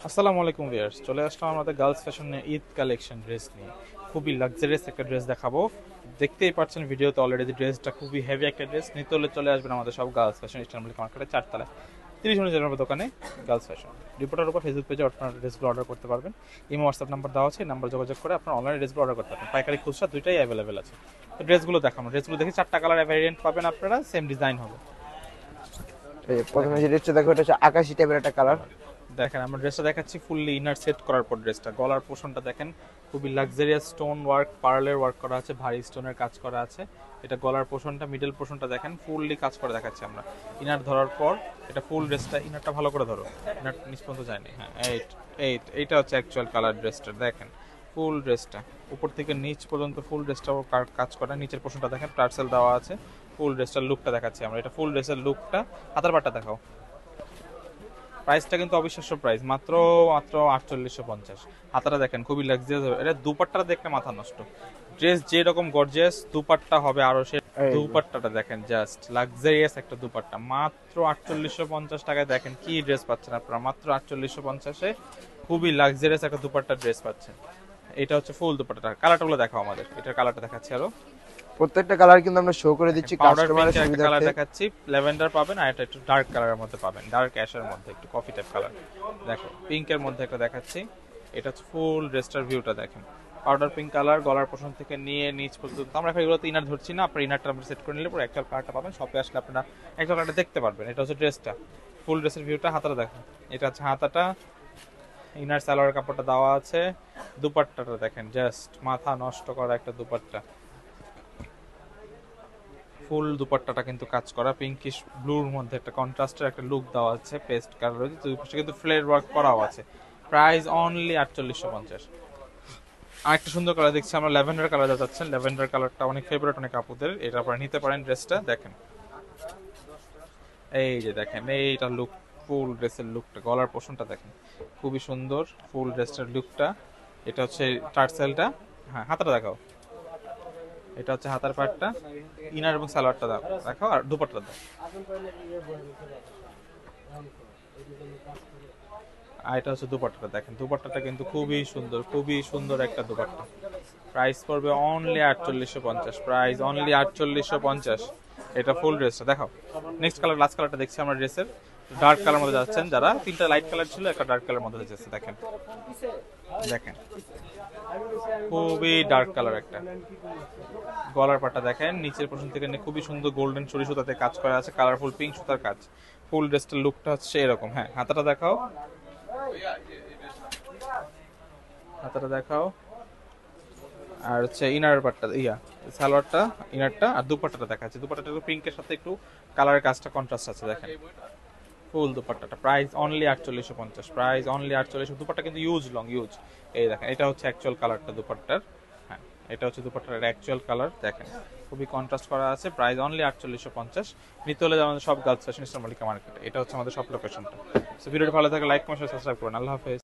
আসসালামু আলাইকুম ভিউয়ার্স, চলে আসলাম আমাদের গার্লস ফ্যাশনে ঈদ কালেকশন ড্রেস নিয়ে। খুবই লাক্সারিয়াস একটা ড্রেস দেখাবো। দেখতেই পাচ্ছেন ভিডিওতে অলরেডি ড্রেসটা খুবই হেভি একটা ড্রেস। নিতে হলে চলে আসবেন আমাদের সব গার্লস ফ্যাশন ইস্টার্ন মার্কেটের 4 তলায় 30 মিনিট যাওয়ার দোকানে গার্লস ফ্যাশন রিপোর্টার উপর ফেসবুক পেজে আপনার ড্রেসগুলো অর্ডার করতে পারবেন। ইমো হোয়াটসঅ্যাপ নাম্বার দেওয়া আছে, নাম্বার যোগাযোগ করে আপনার অনলাইনে ড্রেসগুলো অর্ডার করতে পারবেন। পাইকারি খুচরা দুইটাই অ্যাভেলেবেল আছে। তো ড্রেসগুলো দেখানো, ড্রেসগুলো দেখে 4টা কালার ভ্যারিয়েন্ট পাবেন আপনারা, সেম ডিজাইন হবে। প্রথমে যে ড্রেসটা দেখো এটা হচ্ছে আকাশি টাইপের একটা কালার। দেখেন আমরা ড্রেসটা দেখাচ্ছি ফুললি ইনার সেট করার পর ড্রেসটা, গলার পোর্শনটা দেখেন খুবই লাক্সারিয়াস স্টোন ওয়ার্ক, পার্লের ওয়ার্ক করা আছে, ভারী স্টোনের কাজ করা আছে। এটা গলার পোর্শনটা, মিডল পোর্শনটা দেখেন ফুললি কাজ করে দেখাচ্ছি আমরা। ইনার ধরার পর এটা ফুল ড্রেসটা, ইনারটা ভালো করে ধরো, ইনার নিচ পর্যন্ত যায়নি। হ্যাঁ, এইটা হচ্ছে অ্যাকচুয়াল কালার ড্রেসটা। দেখেন ফুল ড্রেসটা উপর থেকে নিচ পর্যন্ত ফুল ড্রেসটা কাজ করা। নিচের পোর্শনটা দেখেন টার্সেল দেওয়া আছে। ফুল ড্রেসটার লুকটা দেখাচ্ছি আমরা, এটা ফুল ড্রেসের লুকটা। হাতার পাটটা দেখাও। প্রাইসটা কিন্তু অবিশ্বাস্য প্রাইস, মাত্র মাত্র 4850। হাতাটা দেখেন খুবই লাক্সারিয়াস হবে। এটা দুপাট্টাটা দেখলে মাথা নষ্ট। ড্রেস যেরকম গর্জিয়াস, দুপাট্টা হবে আরো সে। দুপাট্টাটা দেখেন জাস্ট লাক্সারিয়াস একটা দুপাট্টা, মাত্র 4850 টাকায়। দেখেন কি ড্রেস পাচ্ছেন আপনারা মাত্র 4850-এ। খুবই লাক্সারিয়াস একটা দুপাট্টা ড্রেস পাচ্ছেন। এটা হচ্ছে ফুল দুপাট্টা। কালারটা গুলো দেখাও আমাদের, এটার কালারটা দেখাচ্ছি আরো। প্রত্যেকটা কালার কিন্তু আমরা শো করে দিচ্ছি পাউডার কাস্টমারের পিঙ্কের একটা কালার সুবিধার্থে। দেখাচ্ছি, ল্যাভেন্ডার পাবেন, আর এটা একটু ডার্ক কালারের মধ্যে পাবেন, ডার্ক অ্যাশের মধ্যে একটু কফি টাইপ কালার। দেখো পিঙ্কের মধ্যে একটা দেখাচ্ছি, এটা হচ্ছে ফুল ড্রেসটার ভিউটা দেখেন। পাউডার পিঙ্ক কালার, গলার পোর্শন থেকে নিয়ে নিচ পর্যন্ত। আমরা এগুলোতে ইনার ধরছি না, আপনার ইনারটা আমরা সেট করে নিলে পরে একটা কালারটা পাবেন। শপে আসলে আপনারা একটা কালারটা দেখতে পারবেন। এটা হচ্ছে ড্রেসটা, ফুল ড্রেসের ভিউটা। হাতাটা দেখেন, এটা হচ্ছে হাতাটা, ইনার সালোয়ার কাপড়টা দেওয়া আছে। দুপাট্টাটা দেখেন জাস্ট মাথা নষ্ট করা একটা দুপাট্টা। ফুল দুপাট্টাটা কিন্তু কাজ করা পিঙ্কিশ ব্লুর মধ্যে একটা কন্ট্রাস্টের একটা লুক দেওয়া আছে, পেস্ট কালার রয়েছে, দুই পাশে কিন্তু ফ্লেয়ার ওয়ার্ক করাও আছে। Price only 4850। আরেকটা সুন্দর কালার দেখছি আমরা, ল্যাভেন্ডার কালার যাচ্ছেন। ল্যাভেন্ডার কালারটা অনেক ফেভারিট অনেক আপুদের, এটা আপনারা নিতে পারেন ড্রেসটা। দেখেন এই যে দেখেন এইটা লুক, ফুল ড্রেসের লুকটা, গলার পোর্শনটা দেখেন খুবই সুন্দর ফুল ড্রেসটার লুকটা। এটা হচ্ছে টার্সেলটা। হ্যাঁ, হাতাটা দেখাও। এটা হচ্ছে হাতার পাটটা, ইনার এবং সালোয়ারটা দেখাও, আর দুপাট্টা দাও। আর এটা হচ্ছে দুপাট্টাটা দেখেন, দুপাট্টাটা কিন্তু খুবই সুন্দর, খুবই সুন্দর একটা দুপাট্টা। প্রাইস পড়বে অনলি 4850। Price only 4850। এটা ফুল ড্রেসটা দেখাও। নেক্সট কালার, লাস্ট কালারটা দেখছি আমরা ড্রেসের। ডার্ক কালার মধ্যে যাচ্ছেন যারা, 3টা লাইট কালার ছিল, একটা ডার্ক কালার মধ্যে যাচ্ছে। দেখেন দেখেন খুবই ডার্ক কালার একটা। গলার পাটটা দেখেন, নিচের পোর্শন থেকে খুবই সুন্দর গোল্ডেন চুরি সুতাতে কাজ করা আছে, কালারফুল পিঙ্ক সুতার কাজ। ফুল ড্রেসটার লুকটা হচ্ছে এরকম। হ্যাঁ, হাতাটা দেখাও, হাতাটা দেখাও। আর হচ্ছে ইনার পাটটা, সালোয়ারটা, ইনারটা, আর দুপাট্টাটা দেখাচ্ছে। দুপাট্টাটা একটু পিঙ্কের সাথে একটু কালারের কাজটা কন্ট্রাস্ট আছে। দেখেন ফুল দুপাট্টাটা, price only 4850। Price only 48। Dupatta কিন্তু ইউজ লং ইউজ। এই দেখেন এটা হচ্ছে অ্যাকচুয়াল কালারটা দুপাট্টার। হ্যাঁ, এটা হচ্ছে দুপাট্টার অ্যাকচুয়াল কালার। দেখেন খুবই কন্ট্রাস্ট করা আছে। Price only 4850। নিতে হলে আমাদের সব girls fashion eastern Mallika market, এটা হচ্ছে আমাদের সব লোকেশনটা। সো ভিডিওটি ভালো থাকে লাইক কমেন্ট সাবস্ক্রাইব করুন। আল্লাহ হাফেজ।